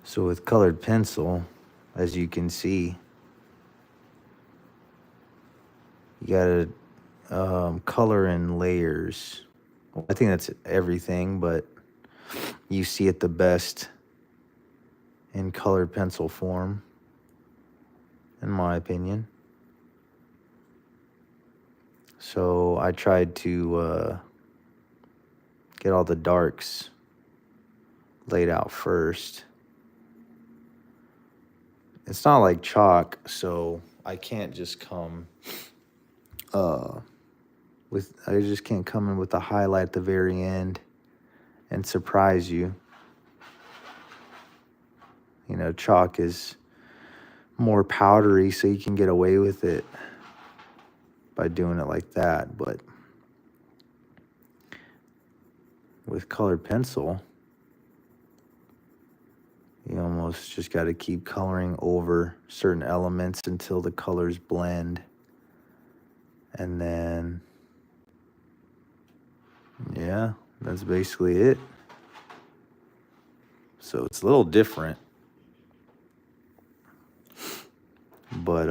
So with colored pencil, as you can see, you gotta color in layers. Well, I think that's everything, but you see it the best in colored pencil form, in my opinion. So I tried to get all the darks laid out first. It's not like chalk, so I can't just come I just can't come in with a highlight at the very end and surprise you. You know, chalk is more powdery, so you can get away with it by doing it like that. But with colored pencil, you almost just got to keep coloring over certain elements until the colors blend. And then, yeah, that's basically it. So it's a little different. But,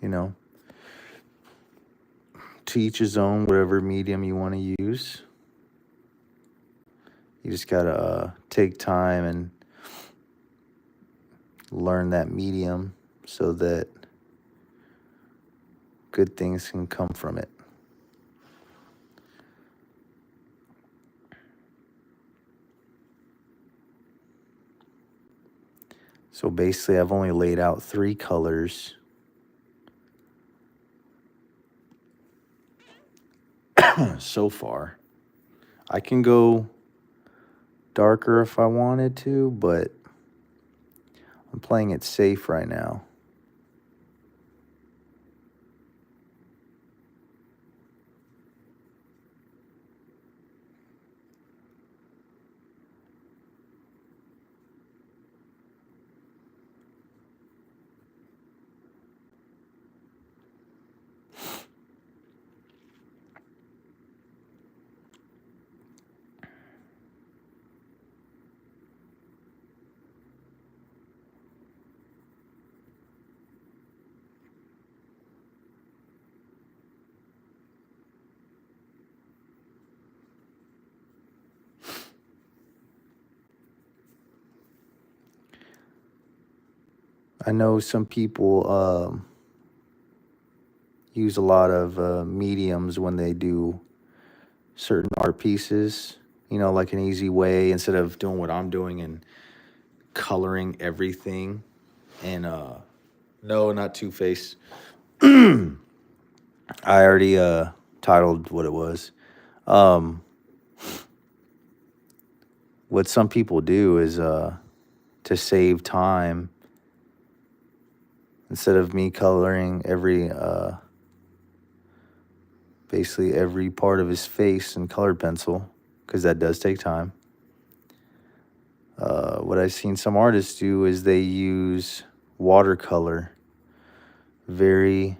you know, to each his own, whatever medium you want to use. You just got to take time and learn that medium so that good things can come from it. So basically, I've only laid out 3 colors. So far. I can go darker if I wanted to, but I'm playing it safe right now. I know some people use a lot of mediums when they do certain art pieces, you know, like an easy way instead of doing what I'm doing and coloring everything. And no, not Two-Face. I already titled what it was. What some people do is to save time, instead of me coloring basically every part of his face in colored pencil, because that does take time. What I've seen some artists do is they use watercolor, very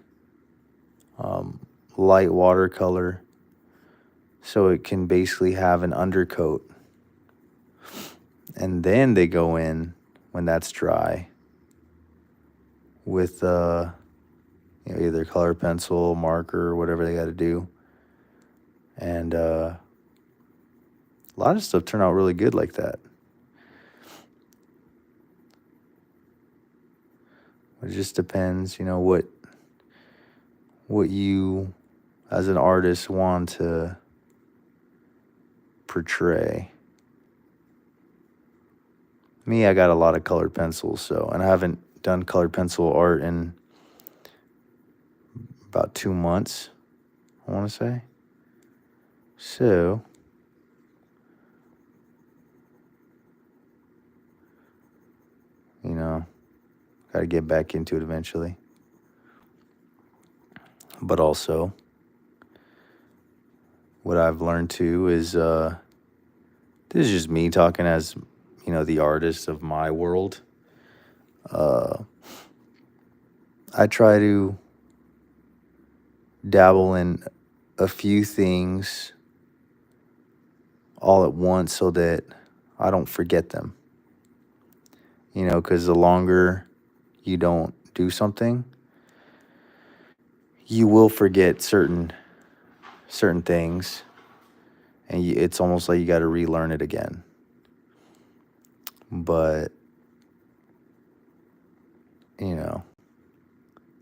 light watercolor, so it can basically have an undercoat. And then they go in, when that's dry, with either color pencil, marker, whatever they got to do. And a lot of stuff turned out really good like that. It just depends, you know, what you as an artist want to portray. Me, I got a lot of colored pencils, and I haven't done colored pencil art in about 2 months, I want to say. So, you know, got to get back into it eventually. But also, what I've learned too is this is just me talking as, you know, the artist of my world. I try to dabble in a few things all at once so that I don't forget them. Because the longer you don't do something, you will forget certain things, and it's almost like you got to relearn it again. But you know,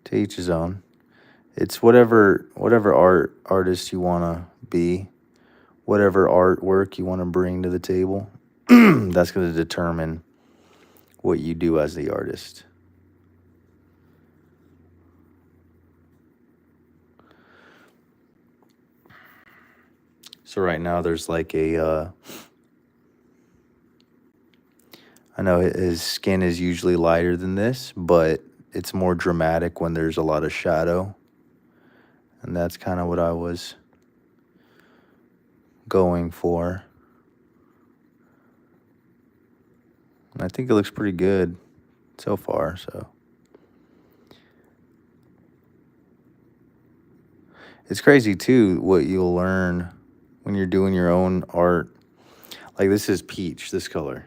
to each his own. It's whatever artist you want to be, whatever artwork you want to bring to the table. That's going to determine what you do as the artist. So right now there's like I know his skin is usually lighter than this, but it's more dramatic when there's a lot of shadow. And that's kind of what I was going for. And I think it looks pretty good so far, so. It's crazy too what you'll learn when you're doing your own art. Like this is peach, this color.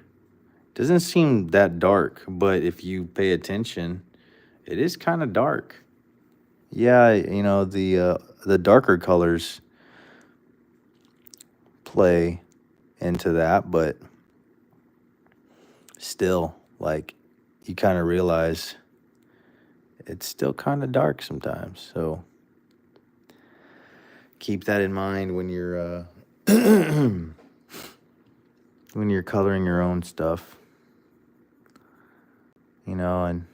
Doesn't seem that dark, but if you pay attention, it is kind of dark. Yeah, the darker colors play into that, but still, like, you kind of realize it's still kind of dark sometimes. So keep that in mind when you're when you're coloring your own stuff. And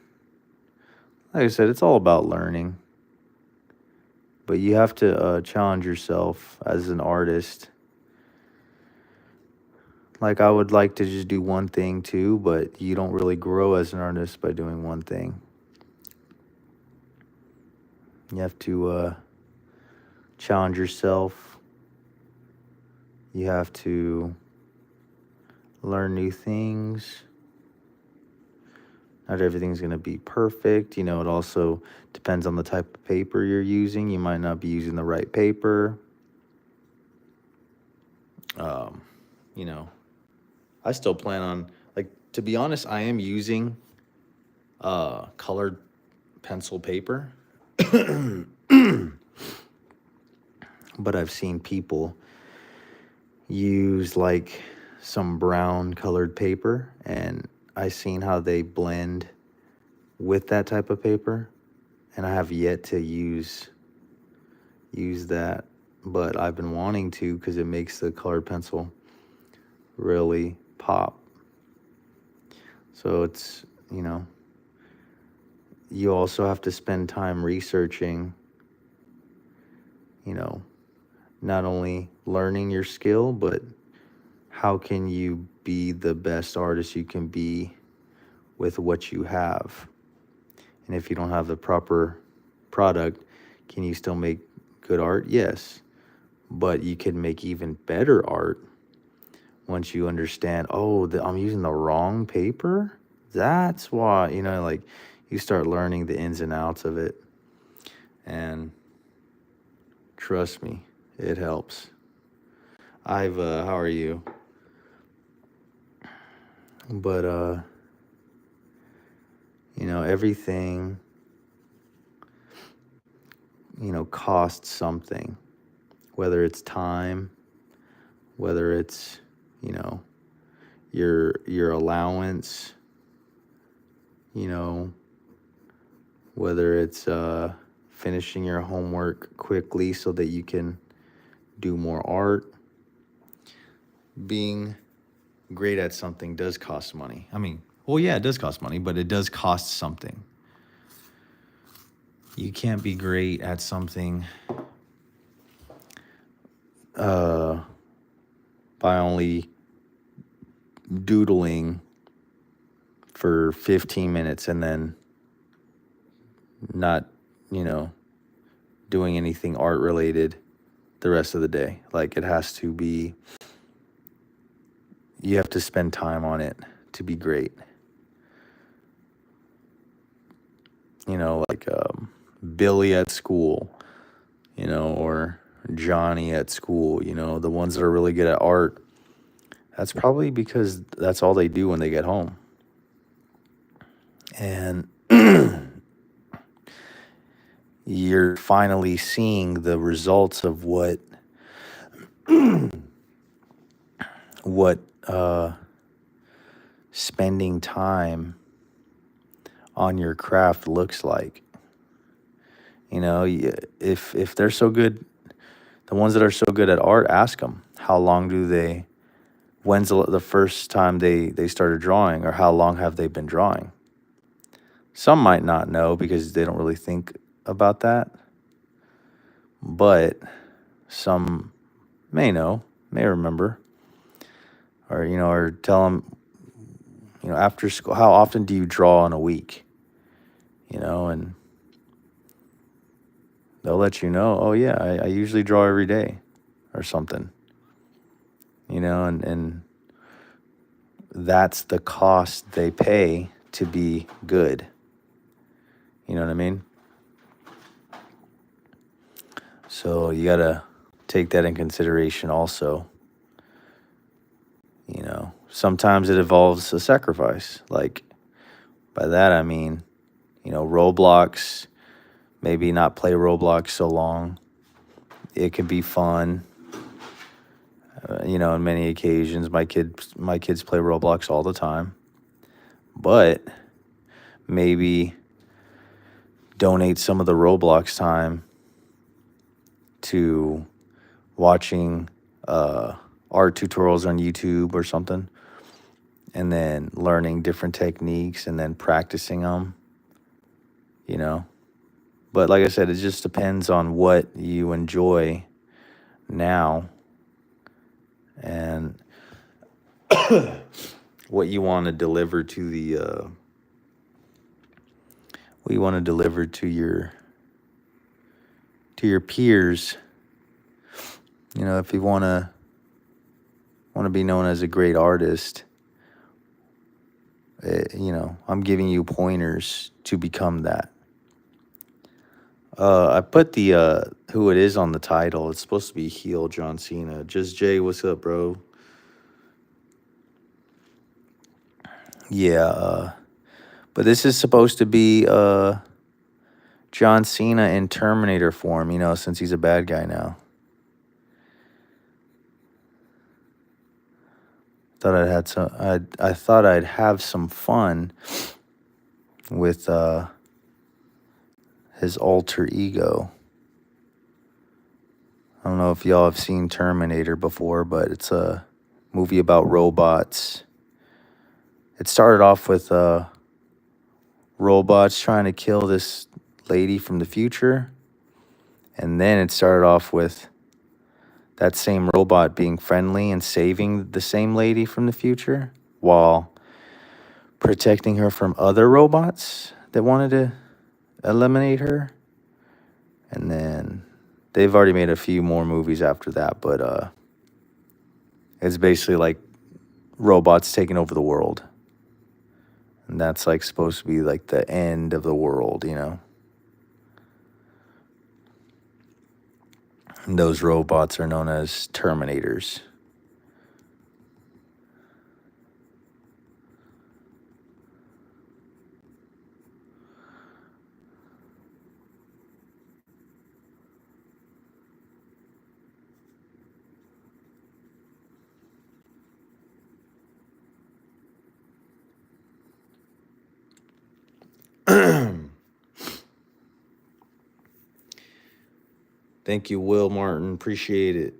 like I said, it's all about learning. But you have to challenge yourself as an artist. Like, I would like to just do one thing too, but you don't really grow as an artist by doing one thing. You have to challenge yourself. You have to learn new things. Not everything's going to be perfect. It also depends on the type of paper you're using. You might not be using the right paper. I still plan on, like, to be honest, I am using colored pencil paper. But I've seen people use like some brown colored paper, and I've seen how they blend with that type of paper, and I have yet to use that, but I've been wanting to because it makes the colored pencil really pop. So it's, you also have to spend time researching, not only learning your skill, but how can you be the best artist you can be with what you have? And if you don't have the proper product, can you still make good art? Yes. But you can make even better art once you understand, I'm using the wrong paper? That's why, like, you start learning the ins and outs of it. And trust me, it helps. How are you? But, everything, costs something. Whether it's time, whether it's, your allowance, whether it's finishing your homework quickly so that you can do more art. Being great at something does cost money. It does cost money, but it does cost something. You can't be great at something by only doodling for 15 minutes and then not, doing anything art related the rest of the day. Like, it has to be, you have to spend time on it to be great. Like Billy at school, or Johnny at school, the ones that are really good at art. That's probably because that's all they do when they get home. And you're finally seeing the results of what spending time on your craft looks like. You know, if they're so good, the ones that are so good at art, ask them how long do they. When's the first time they started drawing, or how long have they been drawing? Some might not know because they don't really think about that, but some may know, may remember, or or tell them, after school, how often do you draw in a week? And they'll let you know. Oh yeah, I usually draw every day, or something. And that's the cost they pay to be good. You know what I mean? So you gotta take that in consideration also. Sometimes it involves a sacrifice. Like, by that I mean, Roblox, maybe not play Roblox so long. It can be fun. On many occasions, my kids play Roblox all the time. But maybe donate some of the Roblox time to watching art tutorials on YouTube or something, and then learning different techniques and then practicing them, But like I said, it just depends on what you enjoy now and what you want to deliver to what you want to deliver to your peers. If you want to be known as a great artist, I'm giving you pointers to become that. I put the who it is on the title. It's supposed to be heel John Cena. Just Jay, what's up, bro? Yeah, but this is supposed to be John Cena in Terminator form, since he's a bad guy now. I thought I'd have some fun with his alter ego. I don't know if y'all have seen Terminator before, but it's a movie about robots. It started off with robots trying to kill this lady from the future, and then it started off with that same robot being friendly and saving the same lady from the future while protecting her from other robots that wanted to eliminate her. And then they've already made a few more movies after that, but it's basically like robots taking over the world. And that's like supposed to be like the end of the world, And those robots are known as Terminators. Thank you, Will Martin. Appreciate it.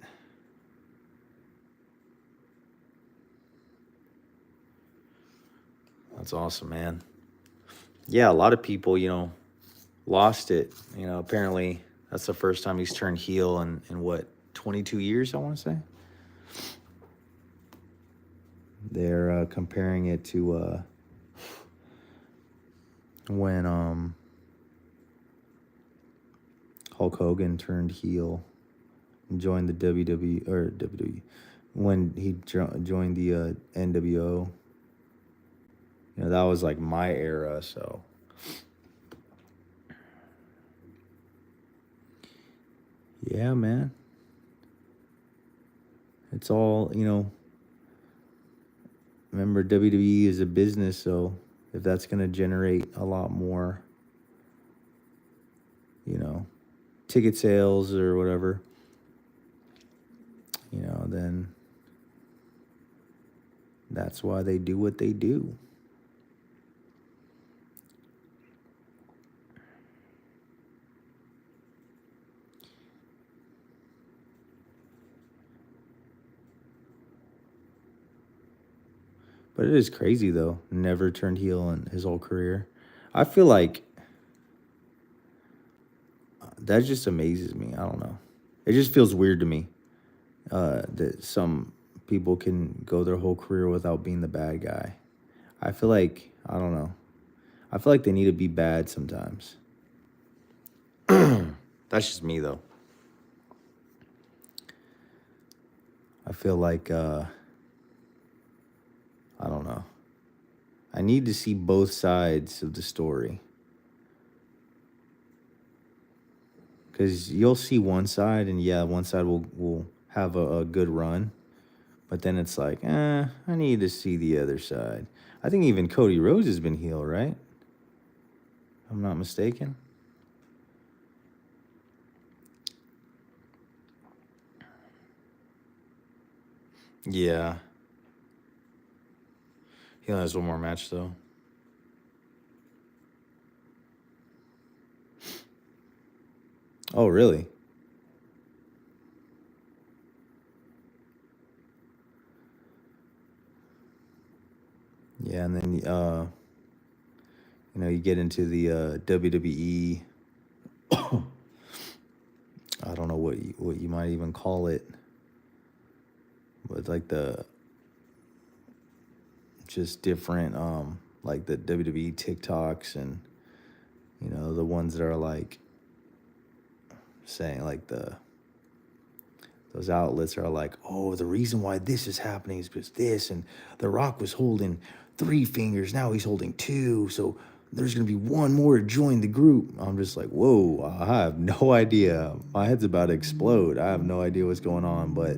That's awesome, man. Yeah, a lot of people, lost it. Apparently that's the first time he's turned heel in what, 22 years, I want to say. They're comparing it to when Hulk Hogan turned heel and joined the WWE, when he joined the NWO. That was like my era, so. Yeah, man. It's all, remember WWE is a business, so if that's going to generate a lot more, you know, ticket sales or whatever, then that's why they do what they do. But it is crazy though. Never turned heel in his whole career. I feel like that just amazes me. I don't know. It just feels weird to me that some people can go their whole career without being the bad guy. I feel like I don't know. I feel like they need to be bad sometimes. That's just me though. I feel like I don't know. I need to see both sides of the story. Because you'll see one side, and yeah, one side will have a good run. But then it's like, I need to see the other side. I think even Cody Rhodes has been heel, right? If I'm not mistaken. Yeah. He only has one more match, though. Oh, really? Yeah, and then, you get into the WWE. I don't know what you might even call it. But like the just different, like the WWE TikToks and, the ones that are like saying like those outlets are like, oh, the reason why this is happening is because this, and The Rock was holding 3 fingers, now he's holding 2, so there's gonna be one more to join the group. I'm just like, whoa, I have no idea. My head's about to explode. I have no idea what's going on, but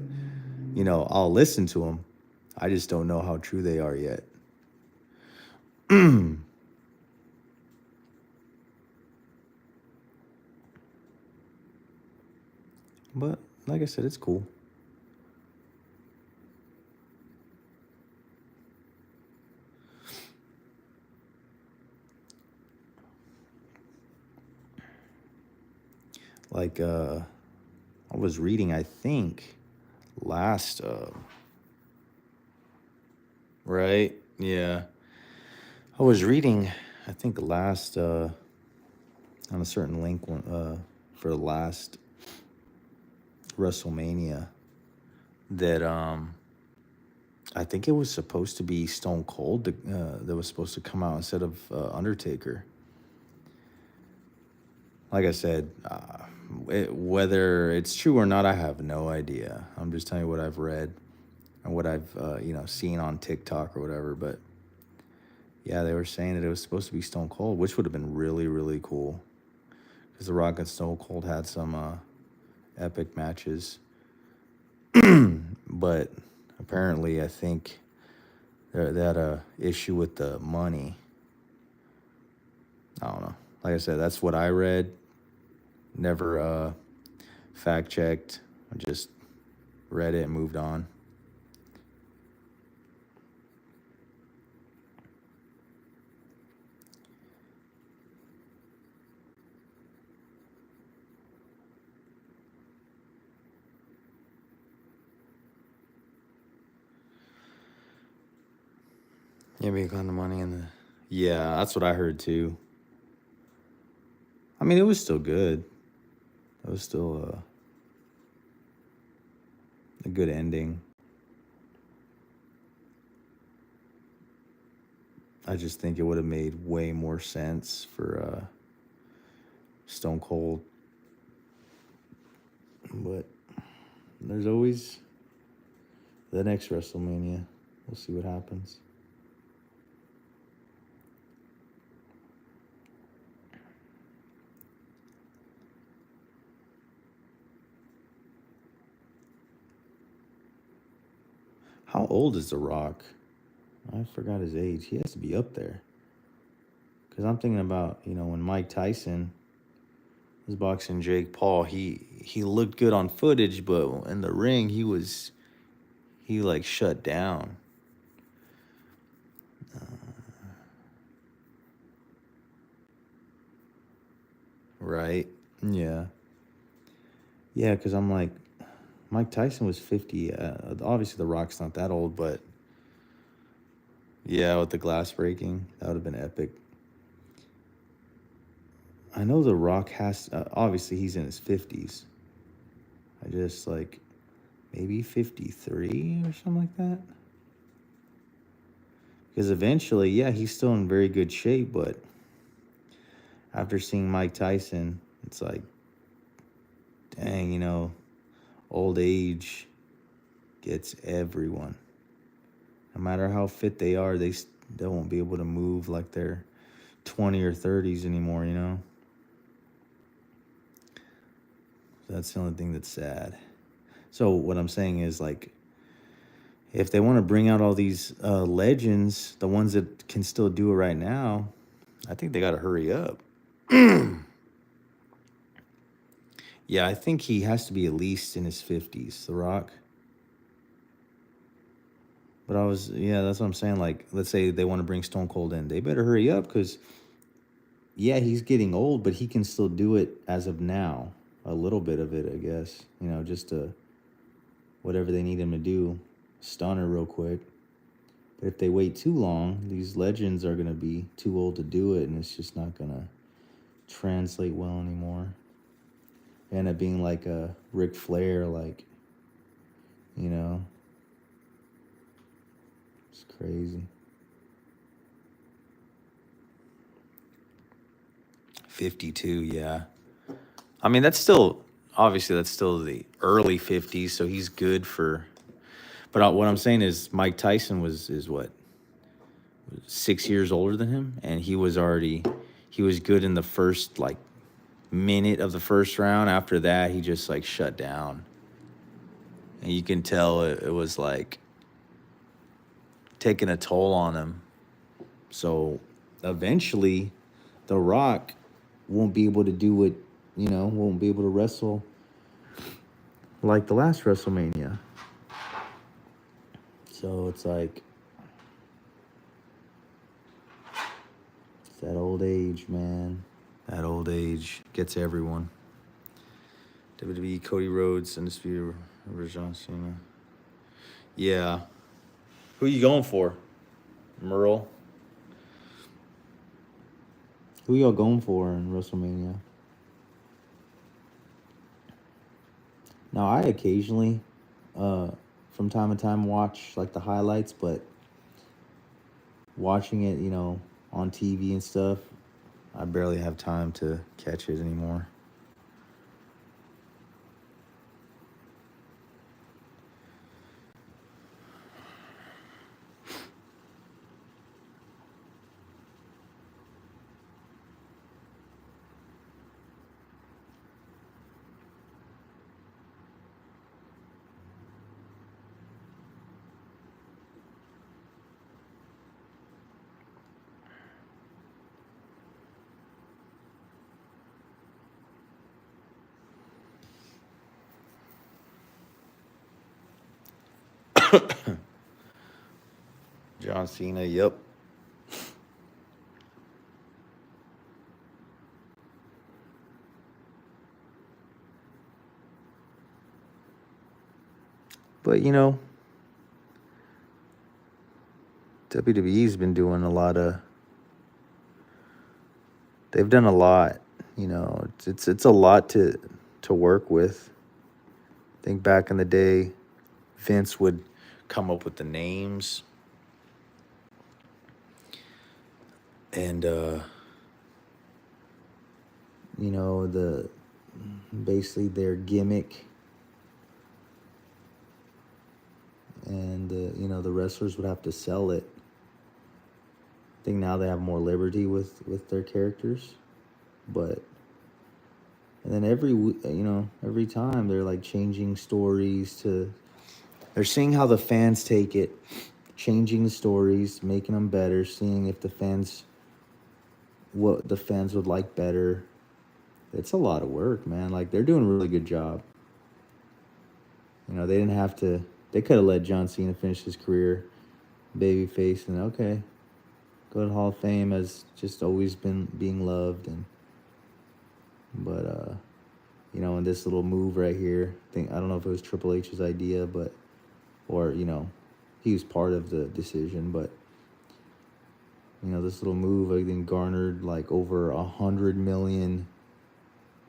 I'll listen to them. I just don't know how true they are yet. But like I said, it's cool. Like I was reading, I think last right? Yeah. I was reading, I think last on a certain link for the last WrestleMania that I think it was supposed to be Stone Cold that was supposed to come out instead of Undertaker. Like I said, whether it's true or not, I have no idea. I'm just telling you what I've read and what I've seen on TikTok or whatever. But yeah, they were saying that it was supposed to be Stone Cold, which would have been really, really cool. Because The Rock and Stone Cold had some epic matches. But apparently, I think they had a issue with the money. I don't know. Like I said, that's what I read. Never fact checked. I just read it and moved on. Yeah, making the money in the. Yeah, that's what I heard too. I mean, it was still good. It was still a good ending. I just think it would have made way more sense for Stone Cold. But there's always the next WrestleMania. We'll see what happens. How old is The Rock? I forgot his age. He has to be up there. Because I'm thinking about, when Mike Tyson was boxing Jake Paul, he looked good on footage, but in the ring, he like shut down. Right? Yeah. Yeah, because I'm like, Mike Tyson was 50. Obviously, The Rock's not that old, but yeah, with the glass breaking, that would have been epic. I know The Rock obviously, he's in his 50s. I just like, maybe 53 or something like that. Because eventually, yeah, he's still in very good shape, but after seeing Mike Tyson, it's like, dang, old age gets everyone. No matter how fit they are, they won't be able to move like they're 20 or 30s anymore. That's the only thing that's sad. So what I'm saying is, like, if they want to bring out all these legends, the ones that can still do it right now, I think they got to hurry up. Yeah, I think he has to be at least in his 50s, The Rock. But that's what I'm saying. Like, let's say they want to bring Stone Cold in. They better hurry up because, yeah, he's getting old, but he can still do it as of now. A little bit of it, I guess. Just whatever they need him to do. Stunner real quick. But if they wait too long, these legends are going to be too old to do it, and it's just not going to translate well anymore. They end up being like a Ric Flair, like, it's crazy. 52, yeah. I mean, obviously, that's still the early 50s, so he's good for. But what I'm saying is, Mike Tyson is what, 6 years older than him, and he was good in the first like minute of the first round. After that, he just like shut down, and you can tell it was like taking a toll on him. So eventually, The Rock won't be able to do it. Won't be able to wrestle like the last WrestleMania. So it's like, it's that old age, man. That old age gets everyone. WWE, Cody Rhodes, Undisputed John Cena. Yeah. Who you going for? Merle? Who y'all going for in WrestleMania? Now, I occasionally, from time to time, watch like the highlights, but watching it, on TV and stuff, I barely have time to catch it anymore. John Cena, yep. But WWE's been doing a lot of. They've done a lot. It's a lot to work with. I think back in the day, Vince would come up with the names, and the basically their gimmick, and the wrestlers would have to sell it. I think now they have more liberty with their characters, but and then every time they're like changing stories to. They're seeing how the fans take it, changing the stories, making them better, seeing if what the fans would like better. It's a lot of work, man. Like, they're doing a really good job. You know, they didn't have to. They could have let John Cena finish his career, babyface, and okay, go to the Hall of Fame as just always been being loved. But you know, in this little move right here, I don't know if it was Triple H's idea, or you know, he was part of the decision, but you know, this little move I think garnered like over 100 million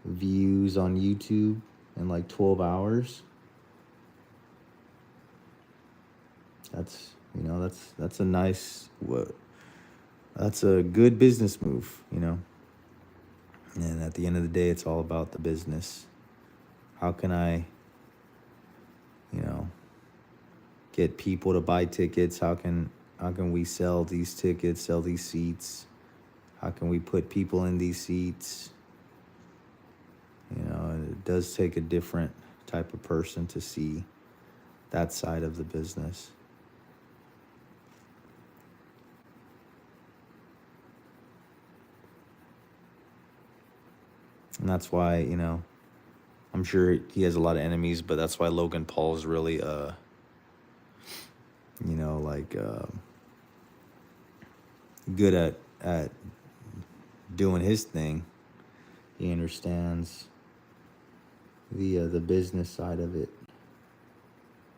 views on YouTube in like 12 hours. That's, you know, that's a nice, that's a good business move, you know. And at the end of the day, it's all about the business. How can I, you know, get people to buy tickets? How can we sell these tickets, sell these seats? How can we put people in these seats? You know, it does take a different type of person to see that side of the business. And that's why, you know, I'm sure he has a lot of enemies, but that's why Logan Paul's really, you know, like, good at doing his thing. He understands the business side of it.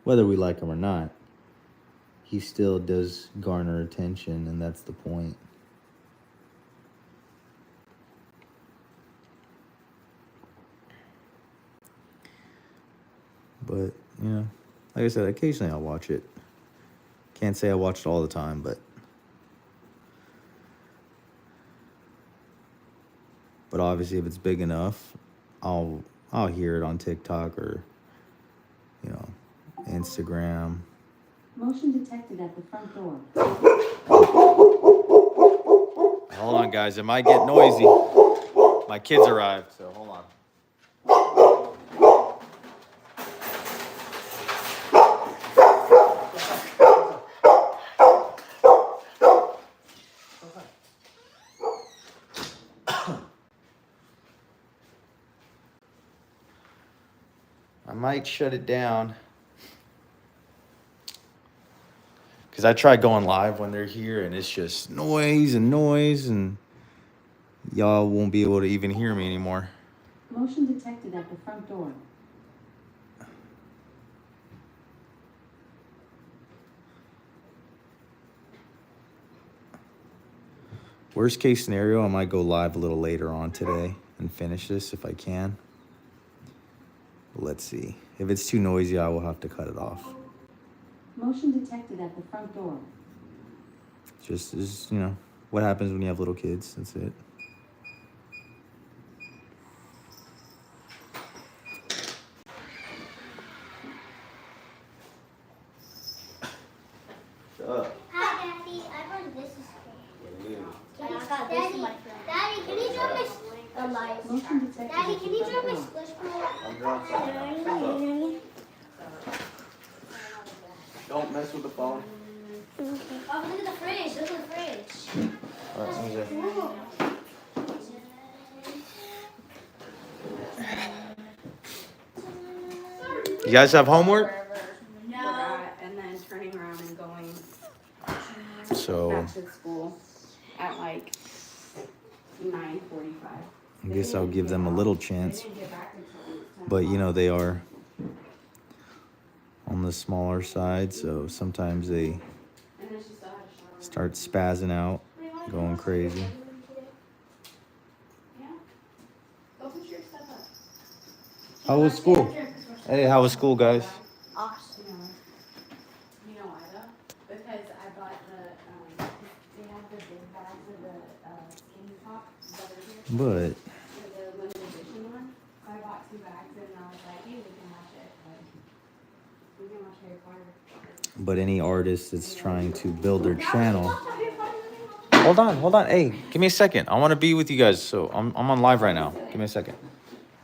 Whether we like him or not, he still does garner attention, and that's the point. But, you know, like I said, occasionally I'll watch it. Can't say I watch it all the time, but obviously if it's big enough, I'll hear it on TikTok or, you know, Instagram. Motion detected at the front door. Hold on, guys. It might get noisy. My kids arrived, so hold on. I might shut it down because I tried going live when they're here and it's just noise and y'all won't be able to even hear me anymore. Motion detected at the front door. Worst case scenario, I might go live a little later on today and finish this if I can. Let's see. If it's too noisy, I will have to cut it off. Motion detected at the front door. Just is, you know, what happens when you have little kids. That's it. Shut up. Hi, Daddy. I heard this is Daddy, can you drop my Daddy, can you drop my squish ball? Don't mess with the phone. Oh, look at the fridge. Look at the fridge. All right, let me see. You guys have homework? No. And then turning around and going So back to school at like 9:45. I guess I'll give them a little chance. But, you know, they are on the smaller side, so sometimes they start spazzing out, going crazy. How was school? Hey, how was school, guys? Awesome. You know why though? Because I bought they have the big bags of the skinny pop butter here. But The limited edition one. So I bought 2 bags and I was like, hey, we can watch it. We can watch Harry Potter. any artist that's trying to build their channel. Hold on. Hey, give me a second. I want to be with you guys. So I'm on live right now. Give me a second.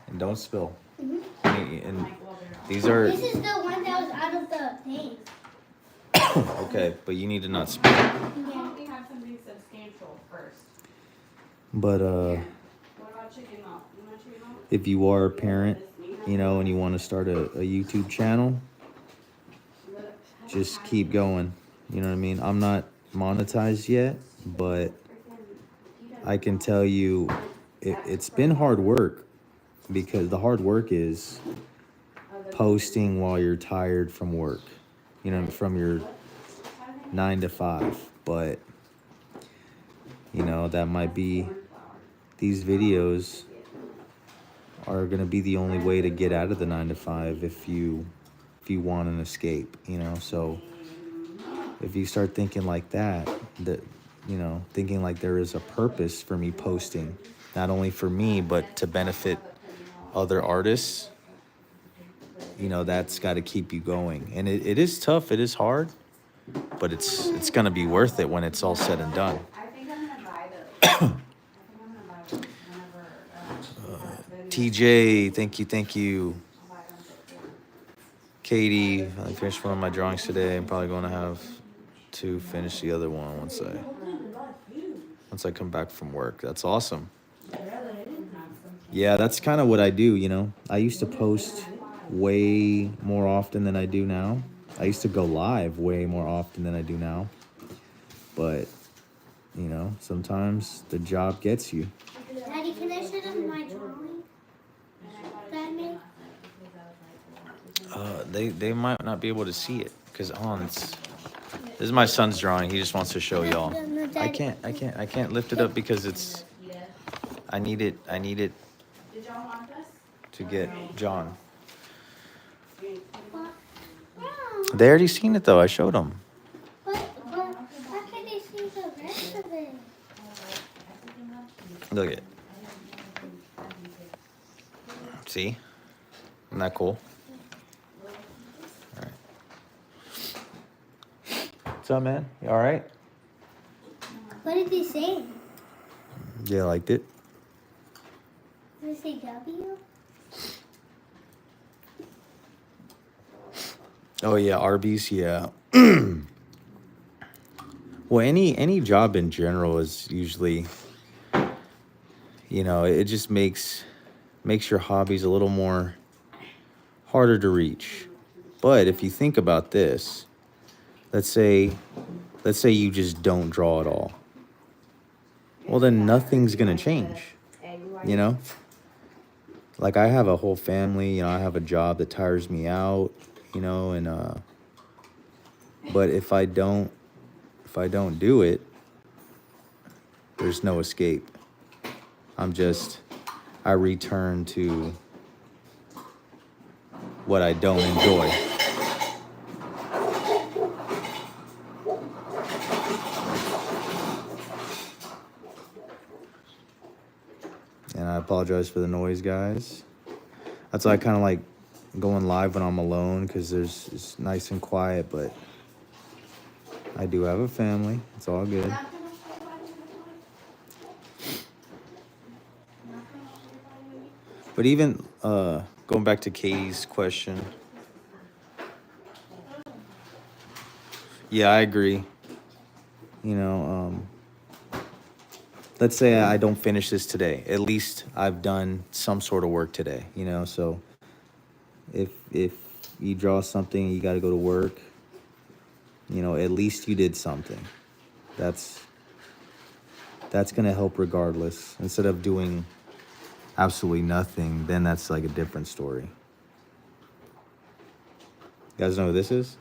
And don't spill. And these are. This is the one that was out of the thing. Okay, but you need to not speak. Yeah. We have something substantial first. But What about chicken milk? You want chicken milk? if you are a parent, you know, and you want to start a YouTube channel, just keep going. You know what I mean? I'm not monetized yet, but I can tell you it's been hard work, because the hard work is posting while you're tired from work, you know, from your 9 to 5. But, you know, that might be, these videos are going to be the only way to get out of the 9 to 5 if you want an escape, you know. So if you start thinking like that, you know, thinking like there is a purpose for me posting, not only for me, but to benefit other artists, you know, that's got to keep you going. And it is tough, it is hard, but it's going to be worth it when it's all said and done. I think I'm gonna buy those. I think I'm gonna buy those whenever. TJ, thank you. I'll buy them for $4. Katie, I finished one of my drawings today. I'm probably going to have to finish the other one once I come back from work. That's awesome. Yeah, that's kind of what I do, you know. I used to post way more often than I do now. I used to go live way more often than I do now. But, you know, sometimes the job gets you. Daddy, can I show them my drawing that I made? They might not be able to see it because this is my son's drawing. He just wants to show y'all. I can't lift it up because I need it Did y'all want this? to get John. Wow. They already seen it though. I showed them. But how can they see the rest of it? Look at it. See? Isn't that cool? All right. What's up, man? You all right? What did they say? Yeah, liked it. Did they say W? Oh yeah, Arby's. Yeah. Well, any job in general is usually, you know, it just makes your hobbies a little more harder to reach. But if you think about this, let's say you just don't draw at all. Well, then nothing's gonna change. You know? Like I have a whole family, you know, I have a job that tires me out, you know, and but if I don't do it, there's no escape. I return to what I don't enjoy. And I apologize for the noise, guys. That's why I kind of like going live when I'm alone, because it's nice and quiet, but I do have a family. It's all good. But even going back to Katie's question, yeah, I agree. You know, let's say I don't finish this today. At least I've done some sort of work today, you know. So if you draw something, you got to go to work, you know, at least you did something. That's going to help regardless. Instead of doing absolutely nothing, then that's like a different story. You guys know who this is?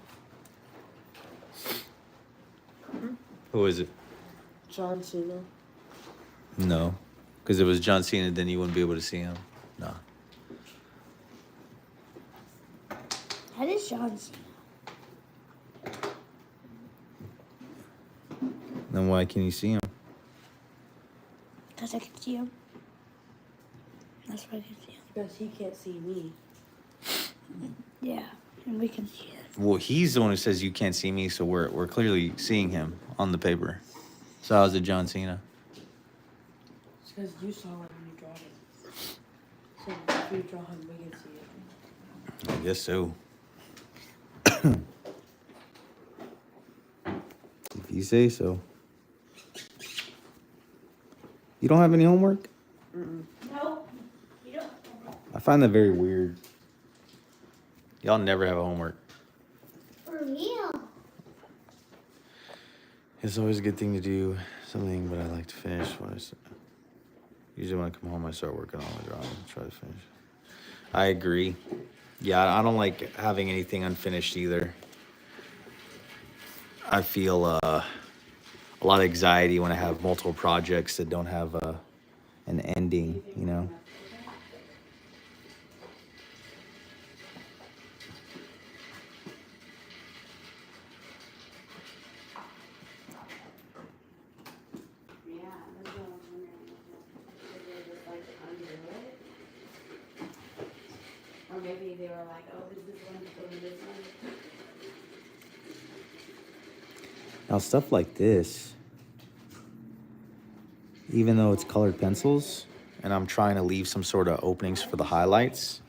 Who is it? John Cena. No. Because if it was John Cena, then you wouldn't be able to see him. No. That is John Cena. Then why can you see him? Because I can see him. That's why I can see him. Because he can't see me. Yeah, and we can see it. Well, he's the one who says you can't see me, so we're clearly seeing him on the paper. So how's it John Cena? It's because you saw it when you draw it. So if you draw him, we can see it. I guess so. you say so. You don't have any homework? Nope. You don't. I find that very weird. Y'all never have a homework. For real. It's always a good thing to do something, but I like to finish. Usually when I come home, I start working on my drawing. Try to finish. I agree. Yeah, I don't like having anything unfinished either. I feel a lot of anxiety when I have multiple projects that don't have an ending, you know? Yeah, that's what I was wondering. If they just like undo it. Or maybe they were like, oh, is this one for this one? Now, stuff like this, even though it's colored pencils, and I'm trying to leave some sort of openings for the highlights.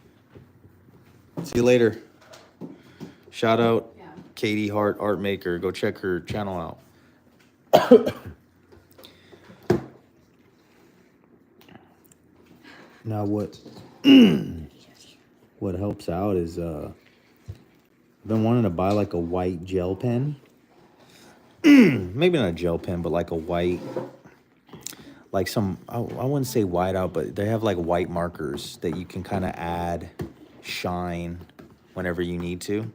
See you later. Shout out Yeah. Katie Hart, art maker. Go check her channel out. Now, what helps out is I've been wanting to buy like a white gel pen. Maybe not a gel pen, but like a white, like some, I wouldn't say white out, but they have like white markers that you can kind of add shine whenever you need to.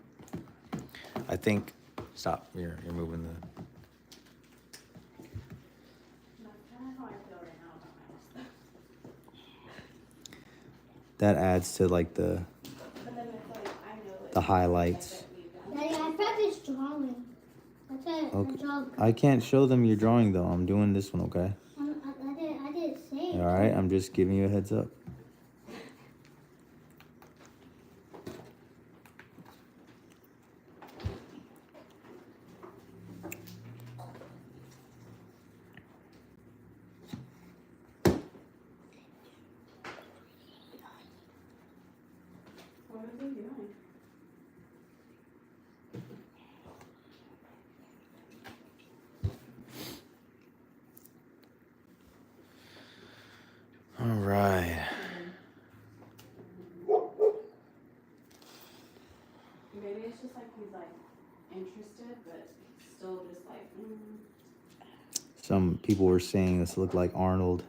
I think, stop, you're moving the, That's kind of how I feel right now about my stuff. that adds to like But then it's like, I know it's the highlights. that we've done. Daddy, I practiced drawing. That's it. Okay. I draw. I can't show them your drawing though. I'm doing this one, okay? I didn't say it. All right, I'm just giving you a heads up. What was he doing? All right. Maybe it's just like he's like interested, but still just like, Some people were saying this looked like Arnold.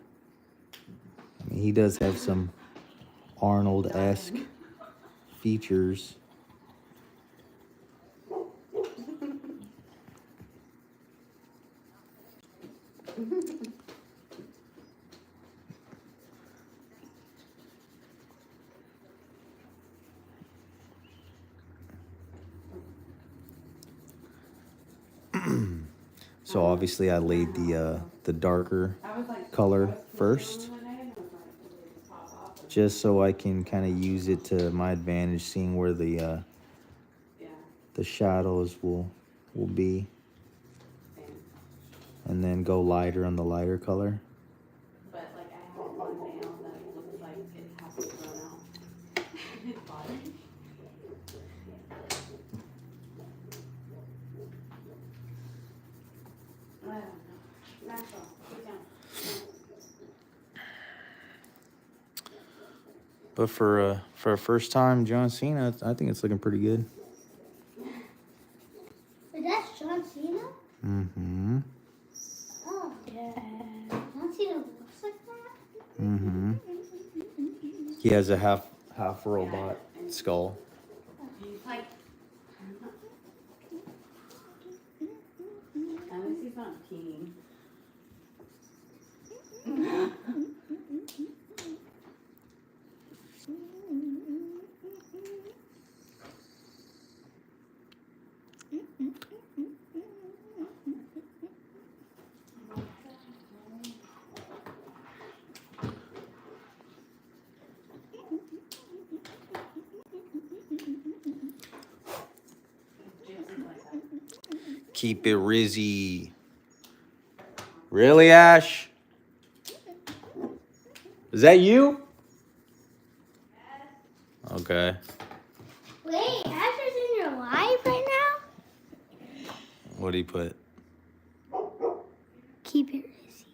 I mean, he does have some Arnold-esque features. So obviously I laid the darker I was like, color first, one night and I was like, did it just pop off? just so I can kind of use it to my advantage, seeing where Yeah, the shadows will be, same. and then go lighter on the lighter color. But like I have one nail that looks like it has to grow out. It's bothering. I don't know. Natural. Sit down. But for a first time John Cena, I think it's looking pretty good. But that's John Cena? Mm-hmm. Oh, yeah. John Cena looks like that? Mm-hmm. He has a half robot skull. He's like, at least he's not peeing. Keep it Rizzy. Really, Ash? Is that you? Okay. Wait, Ash is in your life right now? What do you put? keep it easy.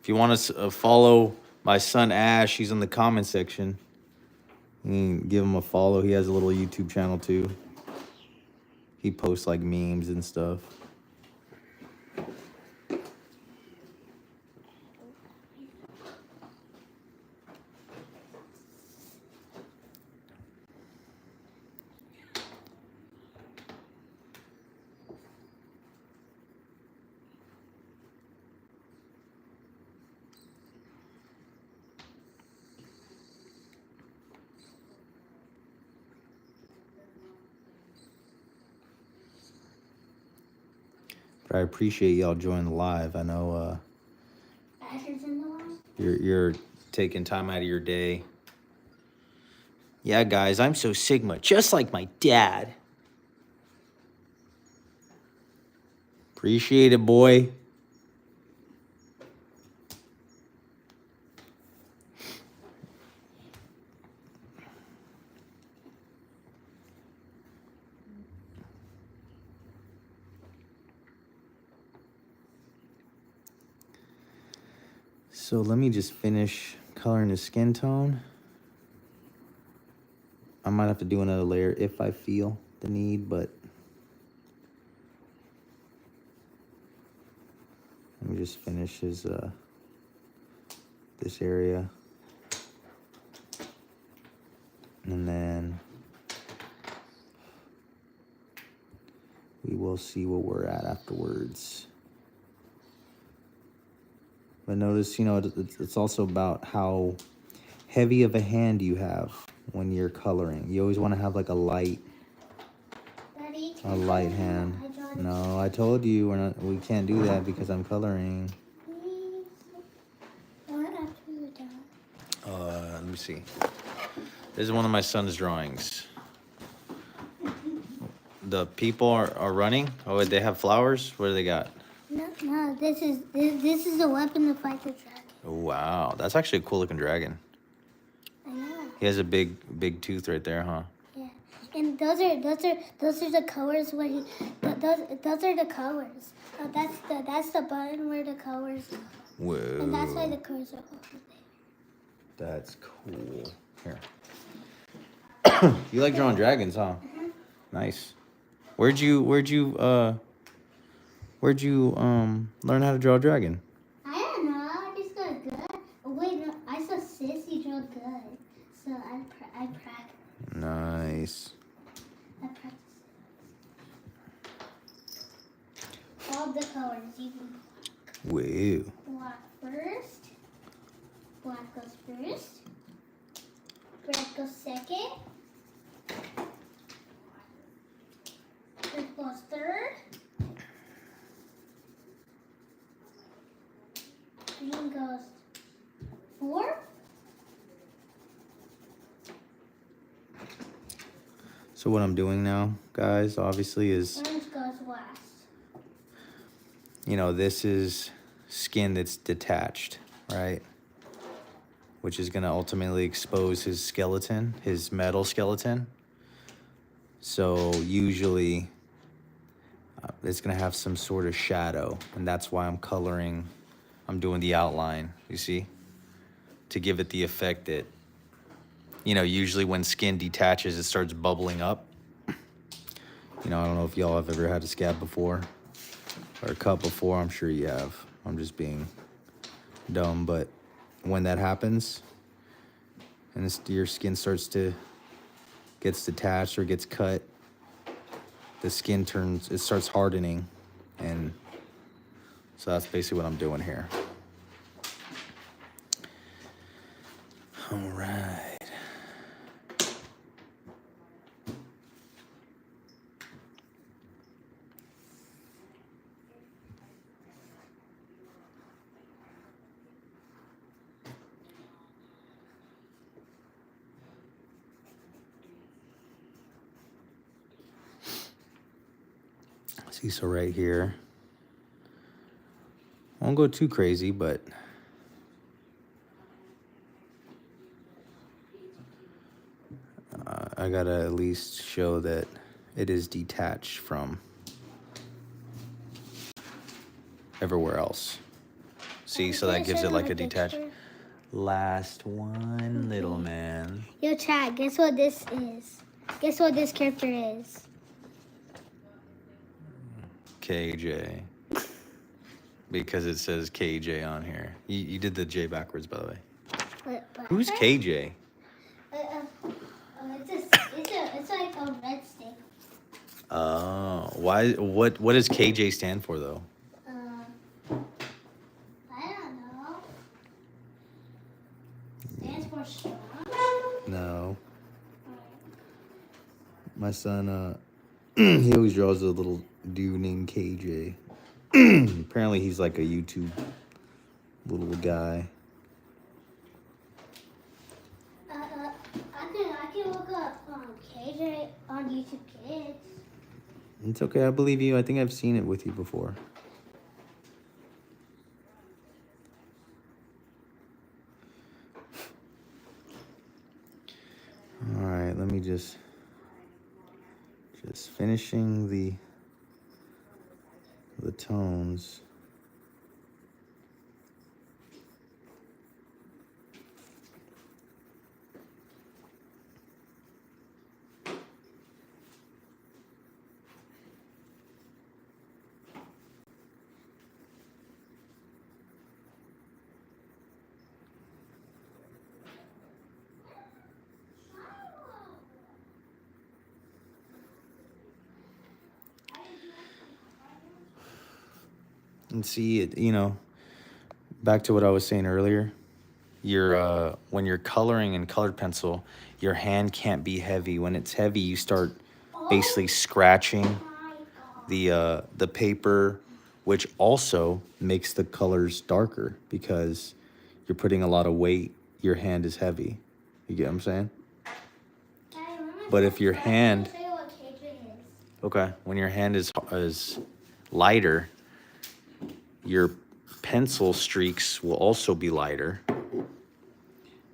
If you want to follow my son Ash, he's in the comment section. You can give him a follow. He has a little YouTube channel too. He posts like memes and stuff. But I appreciate y'all joining the live. I know Asher's in the line. you're taking time out of your day. Yeah, guys, I'm so Sigma, just like my dad. Appreciate it, boy. So let me just finish coloring the skin tone. I might have to do another layer if I feel the need, but let me just finish his this area. And then we will see where we're at afterwards. But notice, you know, it's also about how heavy of a hand you have when you're coloring. You always want to have like a light Daddy, hand. No, I told you we can't do that because I'm coloring. Let me see. This is one of my son's drawings. The people are running. Oh, they have flowers. What do they got? No, this is a weapon to fight the dragon. Wow, that's actually a cool looking dragon. I know. He has a big tooth right there, huh? Yeah, and those are the colors where he. Those are the colors. That's the button where the colors go. Whoa. And that's why the colors are over there. That's cool. Here. You like drawing dragons, huh? Mm-hmm. Nice. Where'd you learn how to draw a dragon? I don't know. I just got good. Oh, wait, no, I saw Sissy draw good, so I practiced. Nice. I practiced. All the colors, even Whoa. black first. Black goes first. Red goes second. Red goes third. Green goes fourth. So what I'm doing now, guys, obviously is, Orange goes last. you know, this is skin that's detached, right? Which is going to ultimately expose his skeleton, his metal skeleton. So usually it's going to have some sort of shadow, and that's why I'm doing the outline, you see? To give it the effect that, you know, usually when skin detaches, it starts bubbling up. You know, I don't know if y'all have ever had a scab before or a cut before. I'm sure you have. I'm just being dumb, but when that happens and your skin gets detached or gets cut, the skin starts hardening, and so that's basically what I'm doing here. All right. See, so right here, won't go too crazy, but I gotta at least show that it is detached from everywhere else. See, so that gives it like a detached. Last one, little man. Yo, Chad, guess what this is? Guess what this character is? KJ. Because it says KJ on here. You did the J backwards, by the way. Who's KJ? It's like a red stick. Oh, why? What does KJ stand for, though? I don't know. Stands for strong. No. My son, he always draws a little dude named KJ. Apparently, he's like a YouTube little guy. I can look up KJ on YouTube Kids. It's okay. I believe you. I think I've seen it with you before. All right. Let me just finishing the tones. And see it, back to what I was saying earlier. When you're coloring in colored pencil, your hand can't be heavy. When it's heavy, you start basically scratching the paper, which also makes the colors darker because you're putting a lot of weight. Your hand is heavy. You get what I'm saying? But if your hand, okay, when your hand is lighter, your pencil streaks will also be lighter,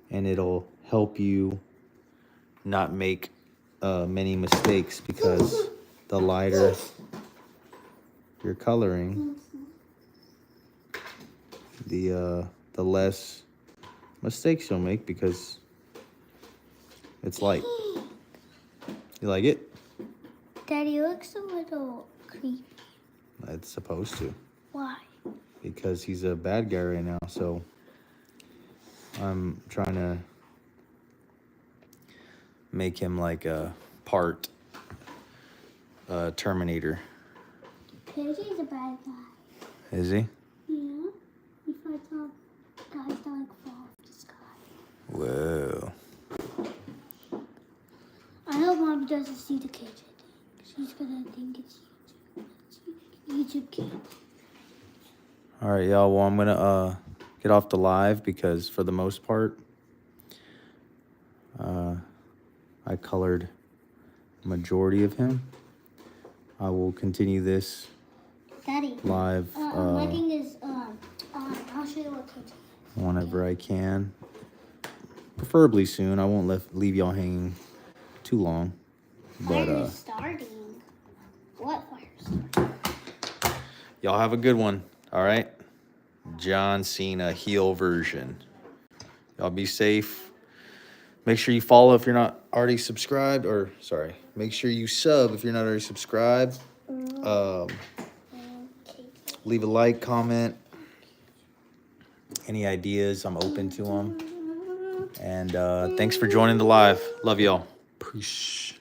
and it'll help you not make many mistakes because the lighter you're coloring, the less mistakes you'll make because it's light. You like it? Daddy looks a little creepy. It's supposed to. Why? Because he's a bad guy right now, so I'm trying to make him like a part Terminator. KJ's a bad guy. Is he? Yeah. He fights all guys that like fall off the sky. Whoa. I hope Mom doesn't see the KJ thing. She's gonna think it's YouTube Kids. All right, y'all. Well, I'm gonna get off the live because for the most part, I colored majority of him. I will continue this Daddy. live My thing is I'll show you what KJ is. whenever I can. Preferably soon. I won't leave y'all hanging too long. But Fire is starting. What fire is starting? y'all have a good one. All right. John Cena heel version. Y'all be safe. Make sure you follow if you're not already subscribed, or sorry, make sure you sub if you're not already subscribed. Leave a like, comment. Any ideas, I'm open to them. And thanks for joining the live. Love y'all. Peace.